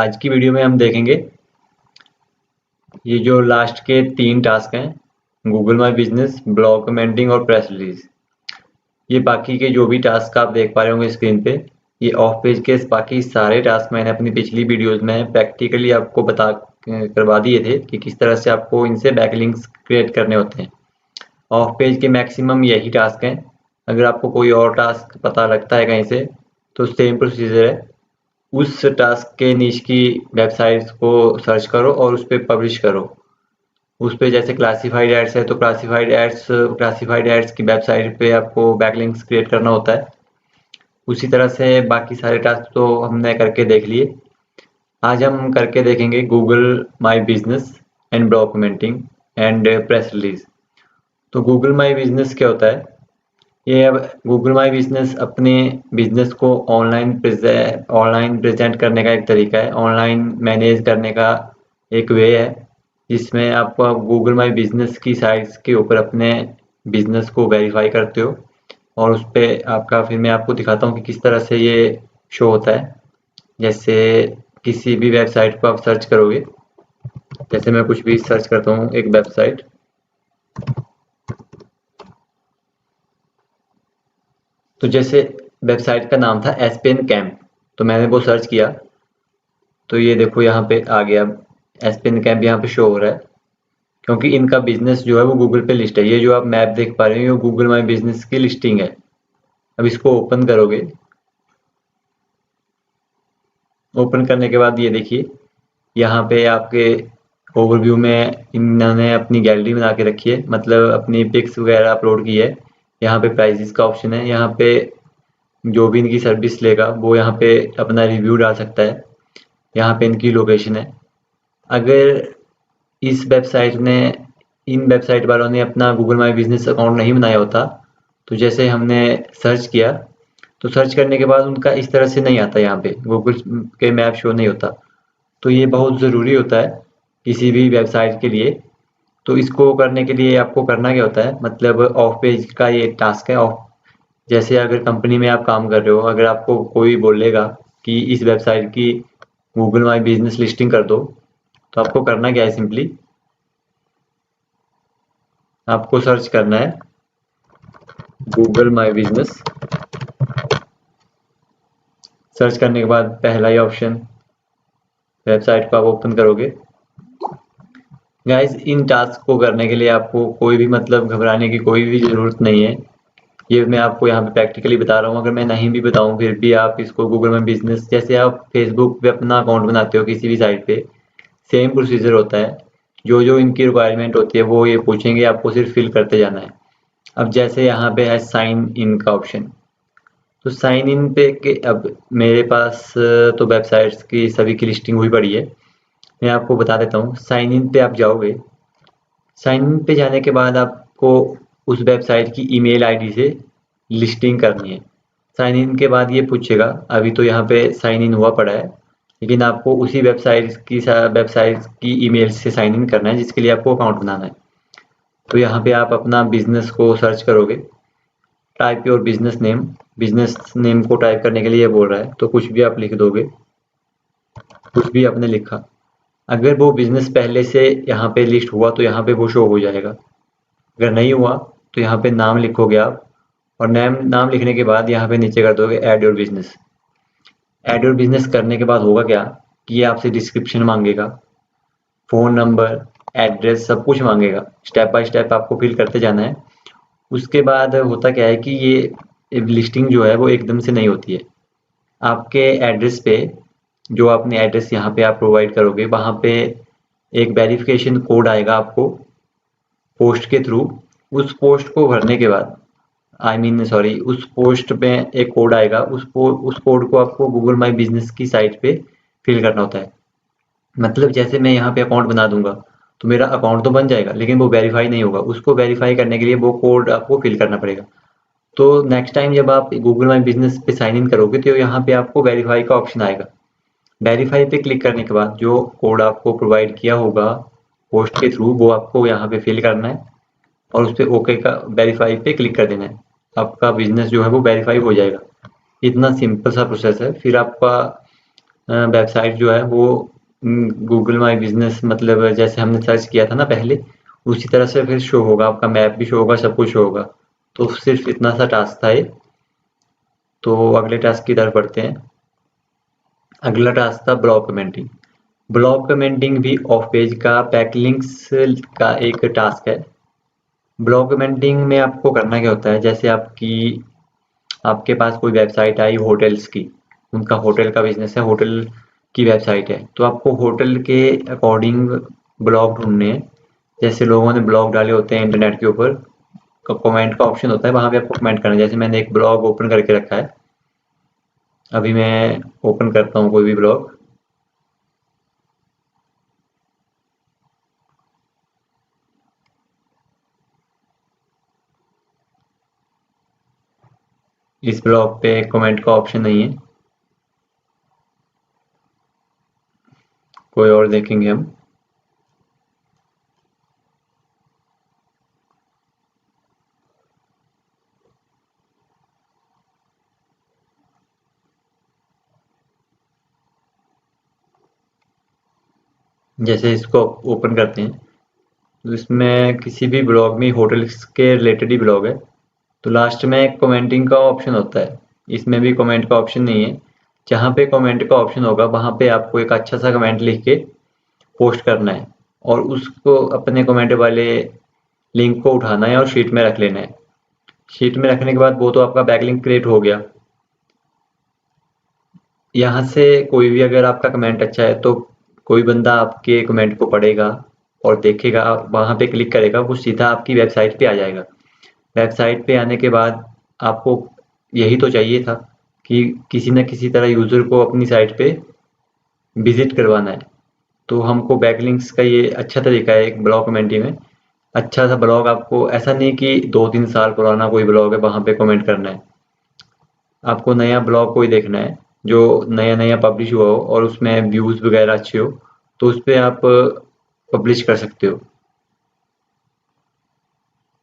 आज की वीडियो में हम देखेंगे ये जो लास्ट के 3 टास्क हैं, Google my business, blog commenting और प्रेस रिलीज। ये बाकी के जो भी टास्क आप देख पा रहे होंगे स्क्रीन पे, ये ऑफ पेज के बाकी सारे टास्क मैंने अपनी पिछली वीडियोस में प्रैक्टिकली आपको करवा दिए थे कि किस तरह से आपको इनसे बैकलिंक्स क्रिएट करने होते हैं। ऑफ पेज के मैक्सिमम यही टास्क हैं। अगर आपको कोई और टास्क पता लगता है कहीं से तो सेम प्रोसीजर है। उस टास्क के नीच की वेबसाइट्स को सर्च करो और उस पर पब्लिश करो। उस पे जैसे क्लासिफाइड एड्स है तो क्लासिफाइड एड्स की वेबसाइट पे आपको बैकलिंक्स क्रिएट करना होता है। उसी तरह से बाकी सारे टास्क तो हमने करके देख लिए। आज हम करके देखेंगे Google my business and documenting and press release. तो गूगल माई बिजनेस क्या होता है? ये अब गूगल माई बिजनेस अपने बिजनेस को ऑनलाइन प्रेजेंट करने का एक तरीका है, ऑनलाइन मैनेज करने का एक वे है, जिसमें आप गूगल माई बिजनेस की साइट्स के ऊपर अपने बिजनेस को वेरीफाई करते हो और उस पर आपका फिर मैं आपको दिखाता हूँ कि किस तरह से ये शो होता है। जैसे किसी भी वेबसाइट को आप सर्च करोगे, जैसे मैं कुछ भी सर्च करता हूँ एक वेबसाइट, तो जैसे वेबसाइट का नाम था एसपेन कैंप, तो मैंने वो सर्च किया तो ये देखो यहाँ पे आ गया एसपेन कैंप, यहाँ पे शो हो रहा है क्योंकि इनका बिजनेस जो है वो गूगल पे लिस्ट है। ये जो आप मैप देख पा रहे हो ये गूगल माई बिजनेस की लिस्टिंग है। अब इसको ओपन करोगे, ओपन करने के बाद ये देखिए यहाँ पे आपके ओवरव्यू में इन्होंने अपनी गैलरी बना के रखी है, मतलब अपनी पिक्स वगैरह अपलोड की है। यहाँ पे प्राइसेस का ऑप्शन है, यहाँ पे जो भी इनकी सर्विस लेगा वो यहाँ पे अपना रिव्यू डाल सकता है। यहाँ पे इनकी लोकेशन है। अगर इस वेबसाइट ने इन वेबसाइट वालों ने अपना गूगल माई बिजनेस अकाउंट नहीं बनाया होता, तो जैसे हमने सर्च किया तो सर्च करने के बाद उनका इस तरह से नहीं आता, यहाँ पे गूगल के मैप शो नहीं होता। तो ये बहुत ज़रूरी होता है किसी भी वेबसाइट के लिए। तो इसको करने के लिए आपको करना क्या होता है, मतलब ऑफ पेज का ये टास्क है। ऑफ जैसे अगर कंपनी में आप काम कर रहे हो, अगर आपको कोई बोलेगा कि इस वेबसाइट की गूगल माई बिजनेस लिस्टिंग कर दो, तो आपको करना क्या है, सिंपली आपको सर्च करना है गूगल माई बिजनेस। सर्च करने के बाद पहला ही ऑप्शन वेबसाइट को आप ओपन करोगे। गाइस, इन टास्क को करने के लिए आपको कोई भी मतलब घबराने की कोई भी ज़रूरत नहीं है। ये मैं आपको यहाँ पे प्रैक्टिकली बता रहा हूँ। अगर मैं नहीं भी बताऊँ फिर भी आप इसको गूगल में बिजनेस, जैसे आप फेसबुक पे अपना अकाउंट बनाते हो किसी भी साइट पे, सेम प्रोसीजर होता है। जो जो इनकी रिक्वायरमेंट होती है वो ये पूछेंगे, आपको सिर्फ फिल करते जाना है। अब जैसे यहाँ पे है साइन इन का ऑप्शन, तो साइन इन पे के अब मेरे पास तो वेबसाइट्स की सभी की लिस्टिंग हुई पड़ी है। मैं आपको बता देता हूँ। साइन इन पे आप जाओगे, साइन इन पे जाने के बाद आपको उस वेबसाइट की ईमेल आईडी से लिस्टिंग करनी है। साइन इन के बाद ये पूछेगा, अभी तो यहाँ पे साइन इन हुआ पड़ा है, लेकिन आपको उसी वेबसाइट की ईमेल से साइन इन करना है जिसके लिए आपको अकाउंट बनाना है। तो यहाँ पे आप अपना बिजनेस को सर्च करोगे, टाइप योर बिजनेस नेम को टाइप करने के लिए बोल रहा है, तो कुछ भी आप लिख दोगे। कुछ भी आपने लिखा, अगर वो बिजनेस पहले से यहाँ पे लिस्ट हुआ तो यहाँ पे वो शो हो जाएगा। अगर नहीं हुआ तो यहाँ पे नाम लिखोगे आप, और नाम लिखने के बाद यहाँ पे नीचे कर दोगे add your business. Add your business करने के बाद होगा क्या कि ये आपसे डिस्क्रिप्शन मांगेगा, फ़ोन नंबर, एड्रेस, सब कुछ मांगेगा। स्टेप बाय स्टेप आपको फिल करते जाना है। उसके बाद होता क्या है कि ये लिस्टिंग जो है वो एकदम से नहीं होती है। आपके एड्रेस पे, जो आपने एड्रेस यहाँ पे आप प्रोवाइड करोगे, वहाँ पे एक वेरिफिकेशन कोड आएगा आपको पोस्ट के थ्रू। उस पोस्ट को भरने के बाद, उस पोस्ट में एक कोड आएगा, उस कोड को आपको गूगल माई बिजनेस की साइट पे फिल करना होता है। मतलब जैसे मैं यहाँ पे अकाउंट बना दूंगा तो मेरा अकाउंट तो बन जाएगा, लेकिन वो वेरीफाई नहीं होगा। उसको वेरीफाई करने के लिए वो कोड आपको फिल करना पड़ेगा। तो नेक्स्ट टाइम जब आप गूगल माई बिजनेस पे साइन इन करोगे तो यहाँ पे आपको वेरीफाई का ऑप्शन आएगा। वेरीफाई पे क्लिक करने के बाद जो कोड आपको प्रोवाइड किया होगा पोस्ट के थ्रू, वो आपको यहाँ पे फिल करना है और उस पर ओके का वेरीफाई पे क्लिक कर देना है। आपका बिजनेस जो है वो वेरीफाई हो जाएगा। इतना सिंपल सा प्रोसेस है। फिर आपका वेबसाइट जो है वो गूगल माई बिजनेस मतलब जैसे हमने सर्च किया था ना पहले, उसी तरह से फिर शो होगा, आपका मैप भी शो होगा, सब कुछ शो होगा। तो सिर्फ इतना सा टास्क था ये। तो अगले टास्क की तरफ बढ़ते हैं। अगला टास्क था ब्लॉग कमेंटिंग। ब्लॉग कमेंटिंग भी ऑफ पेज का बैकलिंक्स का एक टास्क है। ब्लॉग कमेंटिंग में आपको करना क्या होता है, जैसे आपके पास कोई वेबसाइट आई होटल्स की, उनका होटल का बिजनेस है, होटल की वेबसाइट है, तो आपको होटल के अकॉर्डिंग ब्लॉग ढूंढने हैं। जैसे लोगों ने ब्लॉग डाले होते हैं इंटरनेट के ऊपर, कमेंट का ऑप्शन होता है, वहां पे आपको कमेंट करना है। जैसे मैंने एक ब्लॉग ओपन करके रखा है, अभी मैं ओपन करता हूँ कोई भी ब्लॉग। इस ब्लॉग पे कमेंट का ऑप्शन नहीं है, कोई और देखेंगे हम। जैसे इसको ओपन करते हैं, तो इसमें किसी भी ब्लॉग में होटल्स के रिलेटेड ही ब्लॉग है, तो लास्ट में कमेंटिंग का ऑप्शन होता है। इसमें भी कमेंट का ऑप्शन नहीं है। जहाँ पे कमेंट का ऑप्शन होगा वहाँ पे आपको एक अच्छा सा कमेंट लिख के पोस्ट करना है, और उसको अपने कमेंट वाले लिंक को उठाना है और शीट में रख लेना है। शीट में रखने के बाद वो तो आपका बैकलिंक क्रिएट हो गया। यहाँ से कोई भी अगर आपका कमेंट अच्छा है तो कोई बंदा आपके कमेंट को पढ़ेगा और देखेगा, वहाँ पे क्लिक करेगा, वो सीधा आपकी वेबसाइट पे आ जाएगा। वेबसाइट पे आने के बाद आपको यही तो चाहिए था कि किसी न किसी तरह यूज़र को अपनी साइट पे विजिट करवाना है। तो हमको बैकलिंक्स का ये अच्छा तरीका है एक ब्लॉग कमेंटी में। अच्छा सा ब्लॉग, आपको ऐसा नहीं कि 2-3 साल पुराना कोई ब्लॉग है वहाँ पे कमेंट करना है। आपको नया ब्लॉग कोई देखना है जो नया नया पब्लिश हुआ हो और उसमें व्यूज़ वगैरह अच्छे हो, तो उस पे आप पब्लिश कर सकते हो।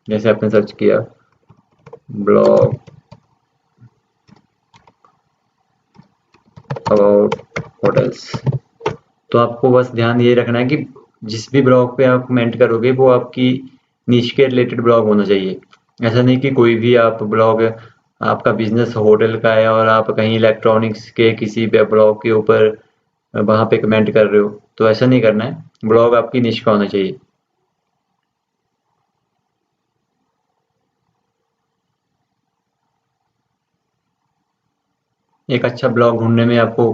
जैसे आपने सर्च किया ब्लॉग अबाउट होटल्स, तो आपको बस ध्यान ये रखना है कि जिस भी ब्लॉग पे आप कमेंट करोगे वो आपकी निश के रिलेटेड ब्लॉग होना चाहिए। ऐसा नहीं कि कोई भी आप ब्लॉग, आपका बिजनेस होटल का है और आप कहीं इलेक्ट्रॉनिक्स के किसी पे ब्लॉग के ऊपर वहां पे कमेंट कर रहे हो, तो ऐसा नहीं करना है। ब्लॉग आपकी निश का होना चाहिए। एक अच्छा ब्लॉग ढूंढने में आपको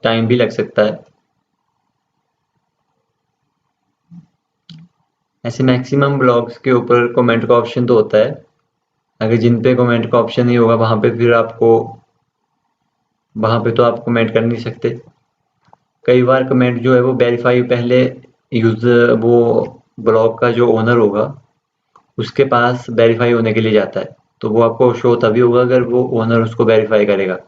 टाइम भी लग सकता है। ऐसे मैक्सिमम ब्लॉग्स के ऊपर कमेंट का ऑप्शन तो होता है। अगर जिन पे कमेंट का ऑप्शन नहीं होगा वहां पे फिर आपको, वहां पे तो आप कमेंट कर नहीं सकते। कई बार कमेंट जो है वो वेरीफाई पहले यूजर, वो ब्लॉग का जो ओनर होगा उसके पास वेरीफाई होने के लिए जाता है, तो वो आपको शो तभी होगा अगर वो ओनर उसको वेरीफाई करेगा।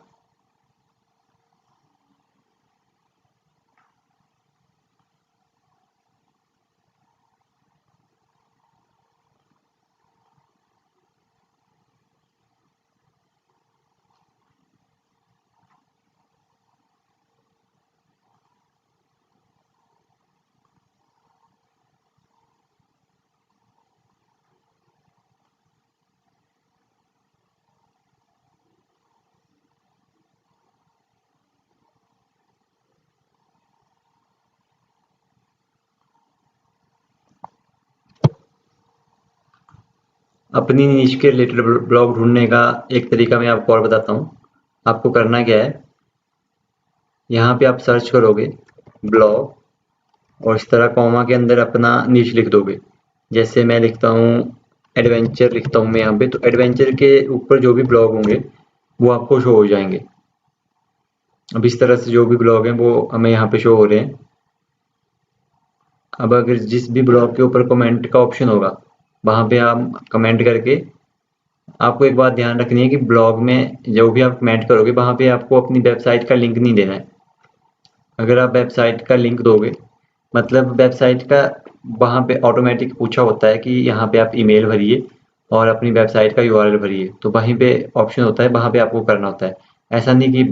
अपनी निश के रिलेटेड ब्लॉग ढूंढने का एक तरीका मैं आपको और बताता हूँ। आपको करना क्या है, यहाँ पे आप सर्च करोगे ब्लॉग और इस तरह कॉमा के अंदर अपना निश लिख दोगे। जैसे मैं लिखता हूँ एडवेंचर, लिखता हूँ मैं यहाँ पे, तो एडवेंचर के ऊपर जो भी ब्लॉग होंगे वो आपको शो हो जाएंगे। अब इस तरह से जो भी ब्लॉग हैं वो हमें यहाँ पे शो हो रहे हैं। अब अगर जिस भी ब्लॉग के ऊपर कमेंट का ऑप्शन होगा वहाँ पे आप कमेंट करके, आपको एक बात ध्यान रखनी है कि ब्लॉग में जो भी आप कमेंट करोगे वहाँ पे आपको अपनी वेबसाइट का लिंक नहीं देना है। अगर आप वेबसाइट का लिंक दोगे, मतलब वेबसाइट का वहाँ पे ऑटोमेटिक पूछा होता है कि यहाँ पे आप ईमेल भरिए और अपनी वेबसाइट का यूआरएल भरिए, तो वहीं पे ऑप्शन होता है, वहाँ पे आपको करना होता है। ऐसा नहीं कि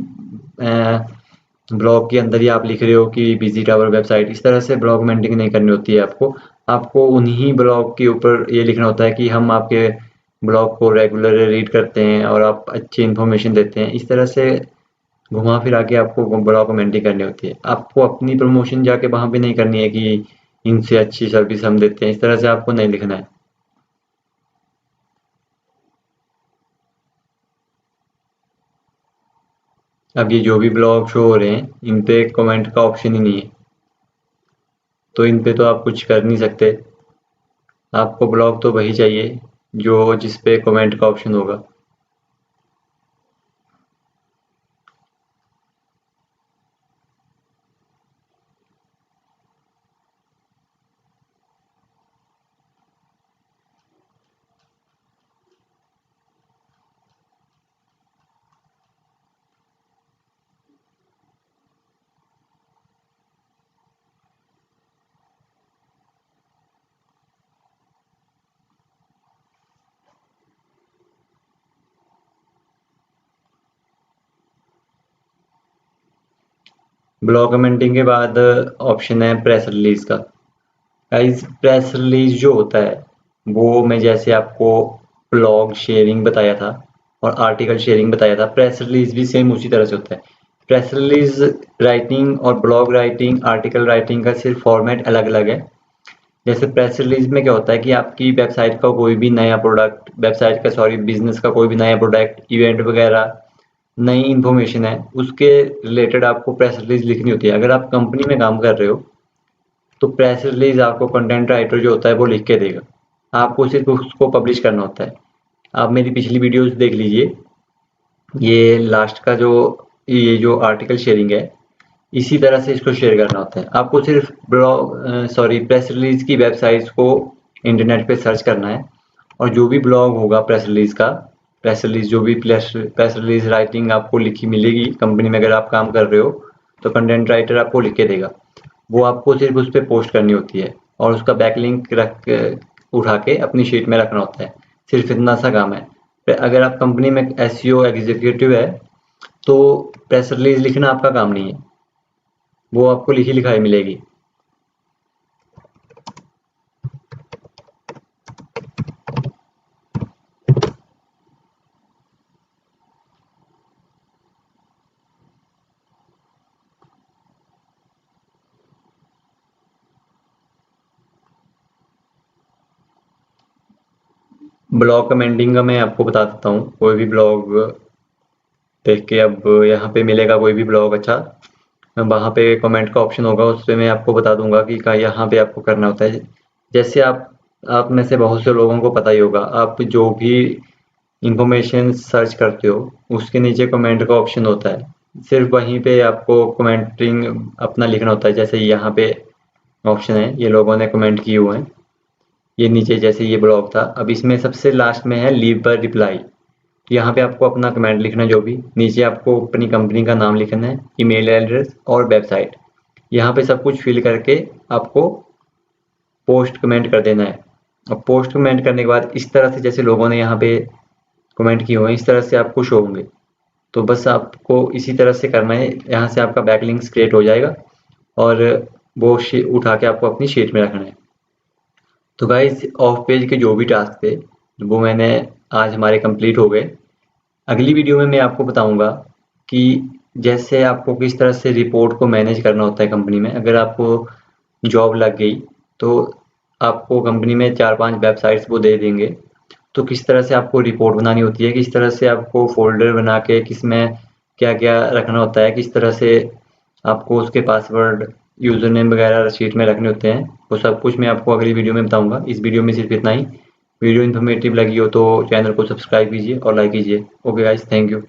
ब्लॉग के अंदर ही आप लिख रहे हो कि विजिट आवर वेबसाइट, इस तरह से ब्लॉग कमेंटिंग नहीं करनी होती है आपको। आपको उन्हीं ब्लॉग के ऊपर ये लिखना होता है कि हम आपके ब्लॉग को रेगुलर रीड करते हैं और आप अच्छी इन्फॉर्मेशन देते हैं। इस तरह से घुमा फिरा के आपको ब्लॉग कमेंटिंग करनी होती है। आपको अपनी प्रमोशन जाके वहाँ पे नहीं करनी है कि इनसे अच्छी सर्विस हम देते हैं, इस तरह से आपको नहीं लिखना है। अब ये जो भी ब्लॉग शो हो रहे हैं इन पे कमेंट का ऑप्शन ही नहीं है, तो इन पे तो आप कुछ कर नहीं सकते। आपको ब्लॉग तो वही चाहिए जो जिस पे कमेंट का ऑप्शन होगा। ब्लॉग कमेंटिंग के बाद ऑप्शन है प्रेस रिलीज का। गाइस प्रेस रिलीज जो होता है वो मैं जैसे आपको ब्लॉग शेयरिंग बताया था और आर्टिकल शेयरिंग बताया था, प्रेस रिलीज भी सेम उसी तरह से होता है। प्रेस रिलीज राइटिंग और ब्लॉग राइटिंग आर्टिकल राइटिंग का सिर्फ फॉर्मेट अलग अलग है। जैसे प्रेस रिलीज में क्या होता है कि आपकी वेबसाइट का कोई भी नया प्रोडक्ट, वेबसाइट का सॉरी बिजनेस का कोई भी नया प्रोडक्ट, इवेंट वगैरह, नई इन्फॉर्मेशन है, उसके रिलेटेड आपको प्रेस रिलीज लिखनी होती है। अगर आप कंपनी में काम कर रहे हो तो प्रेस रिलीज आपको कंटेंट राइटर जो होता है वो लिख के देगा, आपको सिर्फ उसको पब्लिश करना होता है। आप मेरी पिछली वीडियोस देख लीजिए, ये लास्ट का जो ये जो आर्टिकल शेयरिंग है इसी तरह से इसको शेयर करना होता है। आपको सिर्फ ब्लॉग सॉरी प्रेस रिलीज की वेबसाइट्स को इंटरनेट पे सर्च करना है और जो भी ब्लॉग होगा प्रेस रिलीज का, प्रेस रिलीज जो भी प्रेस रिलीज राइटिंग आपको लिखी मिलेगी कंपनी में, अगर आप काम कर रहे हो तो कंटेंट राइटर आपको लिख के देगा, वो आपको सिर्फ उस पर पोस्ट करनी होती है और उसका बैकलिंक उठा के अपनी शीट में रखना होता है। सिर्फ इतना सा काम है। अगर आप कंपनी में एसईओ एग्जीक्यूटिव है तो प्रेस रिलीज लिखना आपका काम नहीं है, वो आपको लिखी लिखाई मिलेगी। ब्लॉग कमेंटिंग का मैं आपको बता देता हूँ। कोई भी ब्लॉग देख के अब यहाँ पे मिलेगा कोई भी ब्लॉग अच्छा, वहाँ पे कमेंट का ऑप्शन होगा, उस पर मैं आपको बता दूंगा कि यहाँ पे आपको करना होता है। जैसे आप में से बहुत से लोगों को पता ही होगा, आप जो भी इंफॉर्मेशन सर्च करते हो उसके नीचे कमेंट का ऑप्शन होता है, सिर्फ वहीं पे आपको कमेंटिंग अपना लिखना होता है। जैसे यहाँ पे ऑप्शन है, ये लोगों ने कमेंट किए हुए हैं, ये नीचे जैसे ये ब्लॉग था, अब इसमें सबसे लास्ट में है लीव पर रिप्लाई। यहाँ पे आपको अपना कमेंट लिखना है, जो भी नीचे आपको अपनी कंपनी का नाम लिखना है, ईमेल एड्रेस और वेबसाइट, यहाँ पे सब कुछ फिल करके आपको पोस्ट कमेंट कर देना है। और पोस्ट कमेंट करने के बाद इस तरह से जैसे लोगों ने यहाँ पे कमेंट किए हुए हैं इस तरह से आपको शो होंगे। तो बस आपको इसी तरह से करना है, यहाँ से आपका बैकलिंक्स क्रिएट हो जाएगा और वो उठा के आपको अपनी शीट में रखना है। तो गाइस ऑफ पेज के जो भी टास्क थे वो मैंने आज हमारे कंप्लीट हो गए। अगली वीडियो में मैं आपको बताऊंगा कि जैसे आपको किस तरह से रिपोर्ट को मैनेज करना होता है कंपनी में। अगर आपको जॉब लग गई तो आपको कंपनी में 4-5 वेबसाइट्स वो दे देंगे, तो किस तरह से आपको रिपोर्ट बनानी होती है, किस तरह से आपको फोल्डर बना के किस में क्या क्या रखना होता है, किस तरह से आपको उसके पासवर्ड यूज़र नेम वगैरह शीट में रखने होते हैं, वो सब कुछ मैं आपको अगली वीडियो में बताऊंगा। इस वीडियो में सिर्फ इतना ही। वीडियो इन्फॉर्मेटिव लगी हो तो चैनल को सब्सक्राइब कीजिए और लाइक कीजिए। Okay guys, thank you.